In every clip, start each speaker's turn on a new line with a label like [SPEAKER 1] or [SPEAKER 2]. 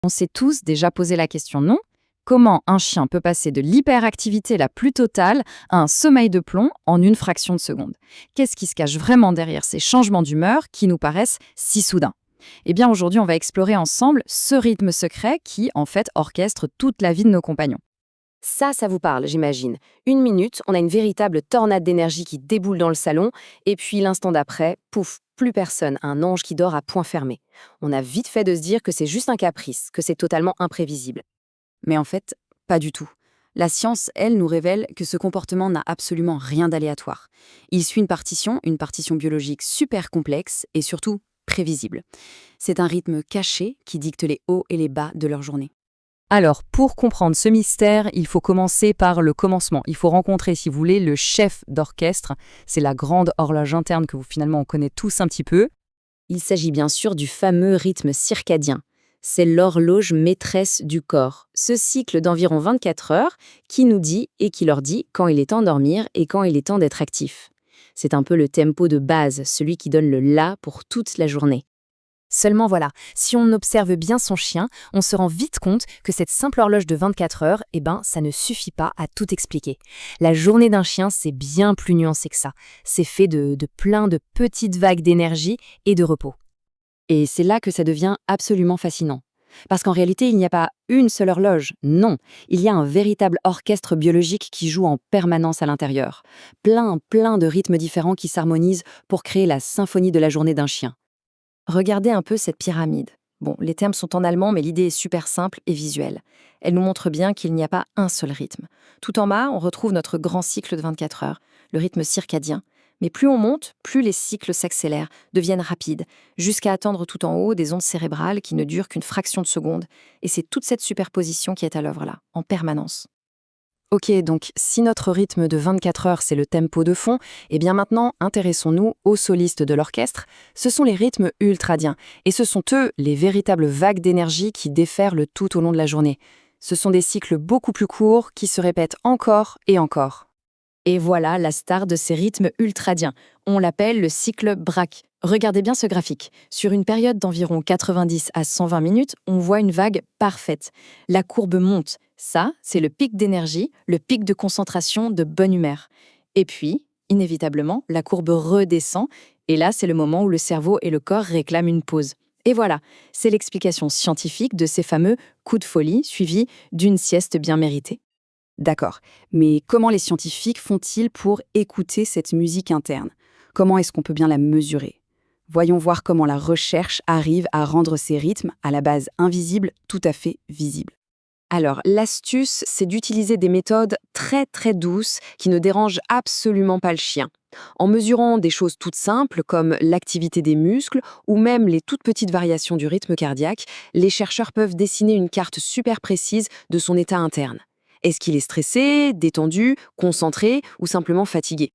[SPEAKER 1] On s'est tous déjà posé la question, non? Comment un chien peut passer de l'hyperactivité la plus totale à un sommeil de plomb en une fraction de seconde? Qu'est-ce qui se cache vraiment derrière ces changements d'humeur qui nous paraissent si soudains? Eh bien, aujourd'hui, on va explorer ensemble ce rythme secret qui, en fait, orchestre toute la vie de nos compagnons.
[SPEAKER 2] Ça vous parle, j'imagine. Une minute, on a une véritable tornade d'énergie qui déboule dans le salon, et puis l'instant d'après, pouf, plus personne, un ange qui dort à point fermé. On a vite fait de se dire que c'est juste un caprice, que c'est totalement imprévisible.
[SPEAKER 1] Mais en fait, pas du tout. La science, elle, nous révèle que ce comportement n'a absolument rien d'aléatoire. Il suit une partition biologique super complexe et surtout prévisible. C'est un rythme caché qui dicte les hauts et les bas de leur journée. Alors, pour comprendre ce mystère, il faut commencer par le commencement. Il faut rencontrer, si vous voulez, le chef d'orchestre. C'est la grande horloge interne que vous, finalement, on connaît tous un petit peu.
[SPEAKER 2] Il s'agit bien sûr du fameux rythme circadien. C'est l'horloge maîtresse du corps. Ce cycle d'environ 24 heures qui nous dit et qui leur dit quand il est temps de dormir et quand il est temps d'être actif. C'est un peu le tempo de base, celui qui donne le là pour toute la journée.
[SPEAKER 3] Seulement voilà, si on observe bien son chien, on se rend vite compte que cette simple horloge de 24 heures, ça ne suffit pas à tout expliquer. La journée d'un chien, c'est bien plus nuancé que ça. C'est fait de plein de petites vagues d'énergie et de repos.
[SPEAKER 1] Et c'est là que ça devient absolument fascinant. Parce qu'en réalité, il n'y a pas une seule horloge, non. Il y a un véritable orchestre biologique qui joue en permanence à l'intérieur. Plein de rythmes différents qui s'harmonisent pour créer la symphonie de la journée d'un chien.
[SPEAKER 3] Regardez un peu cette pyramide. Bon, les termes sont en allemand, mais l'idée est super simple et visuelle. Elle nous montre bien qu'il n'y a pas un seul rythme. Tout en bas, on retrouve notre grand cycle de 24 heures, le rythme circadien. Mais plus on monte, plus les cycles s'accélèrent, deviennent rapides, jusqu'à atteindre tout en haut des ondes cérébrales qui ne durent qu'une fraction de seconde. Et c'est toute cette superposition qui est à l'œuvre là, en permanence.
[SPEAKER 1] Ok, donc si notre rythme de 24 heures c'est le tempo de fond, eh bien maintenant intéressons-nous aux solistes de l'orchestre. Ce sont les rythmes ultradiens, et ce sont eux les véritables vagues d'énergie qui déferlent tout au long de la journée. Ce sont des cycles beaucoup plus courts qui se répètent encore et encore.
[SPEAKER 2] Et voilà la star de ces rythmes ultradiens. On l'appelle le cycle Braque. Regardez bien ce graphique. Sur une période d'environ 90 à 120 minutes, on voit une vague parfaite. La courbe monte. Ça, c'est le pic d'énergie, le pic de concentration, de bonne humeur. Et puis, inévitablement, la courbe redescend. Et là, c'est le moment où le cerveau et le corps réclament une pause. Et voilà, c'est l'explication scientifique de ces fameux coups de folie suivis d'une sieste bien méritée.
[SPEAKER 1] D'accord, mais comment les scientifiques font-ils pour écouter cette musique interne? Comment est-ce qu'on peut bien la mesurer? Voyons voir comment la recherche arrive à rendre ces rythmes, à la base invisibles, tout à fait visibles. Alors, l'astuce, c'est d'utiliser des méthodes très douces qui ne dérangent absolument pas le chien. En mesurant des choses toutes simples comme l'activité des muscles ou même les toutes petites variations du rythme cardiaque, les chercheurs peuvent dessiner une carte super précise de son état interne. Est-ce qu'il est stressé, détendu, concentré ou simplement fatigué?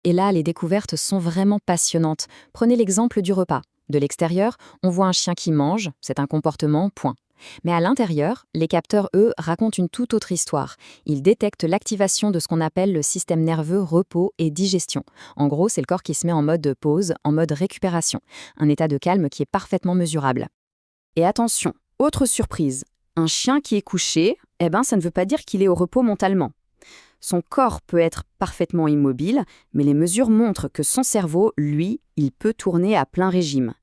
[SPEAKER 3] Et là, les découvertes sont vraiment passionnantes. Prenez l'exemple du repas. De l'extérieur, on voit un chien qui mange, c'est un comportement, point. Mais à l'intérieur, les capteurs, eux, racontent une toute autre histoire. Ils détectent l'activation de ce qu'on appelle le système nerveux repos et digestion. En gros, c'est le corps qui se met en mode pause, en mode récupération. Un état de calme qui est parfaitement mesurable.
[SPEAKER 1] Et attention, autre surprise, un chien qui est couché, ça ne veut pas dire qu'il est au repos mentalement. Son corps peut être parfaitement immobile, mais les mesures montrent que son cerveau, lui, il peut tourner à plein régime.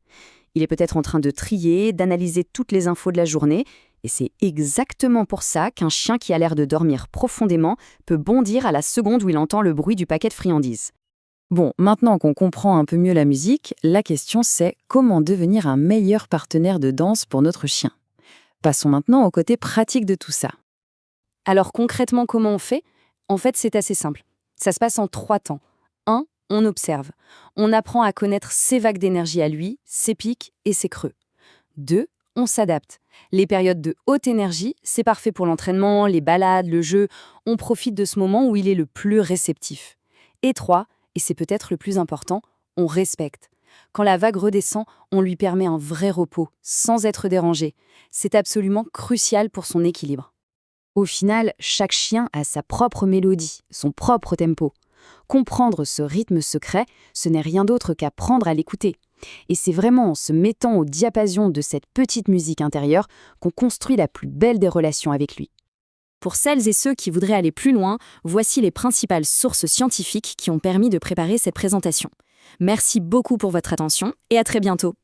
[SPEAKER 1] Il est peut-être en train de trier, d'analyser toutes les infos de la journée, et c'est exactement pour ça qu'un chien qui a l'air de dormir profondément peut bondir à la seconde où il entend le bruit du paquet de friandises. Bon, maintenant qu'on comprend un peu mieux la musique, la question c'est comment devenir un meilleur partenaire de danse pour notre chien. Passons maintenant au côté pratique de tout ça.
[SPEAKER 2] Alors concrètement, comment on fait? En fait, c'est assez simple. Ça se passe en 3 temps. 1. On observe. On apprend à connaître ses vagues d'énergie à lui, ses pics et ses creux. 2. On s'adapte. Les périodes de haute énergie, c'est parfait pour l'entraînement, les balades, le jeu. On profite de ce moment où il est le plus réceptif. Et 3, et c'est peut-être le plus important, on respecte. Quand la vague redescend, on lui permet un vrai repos, sans être dérangé. C'est absolument crucial pour son équilibre.
[SPEAKER 1] Au final, chaque chien a sa propre mélodie, son propre tempo. Comprendre ce rythme secret, ce n'est rien d'autre qu'apprendre à l'écouter. Et c'est vraiment en se mettant au diapason de cette petite musique intérieure qu'on construit la plus belle des relations avec lui.
[SPEAKER 2] Pour celles et ceux qui voudraient aller plus loin, voici les principales sources scientifiques qui ont permis de préparer cette présentation. Merci beaucoup pour votre attention et à très bientôt.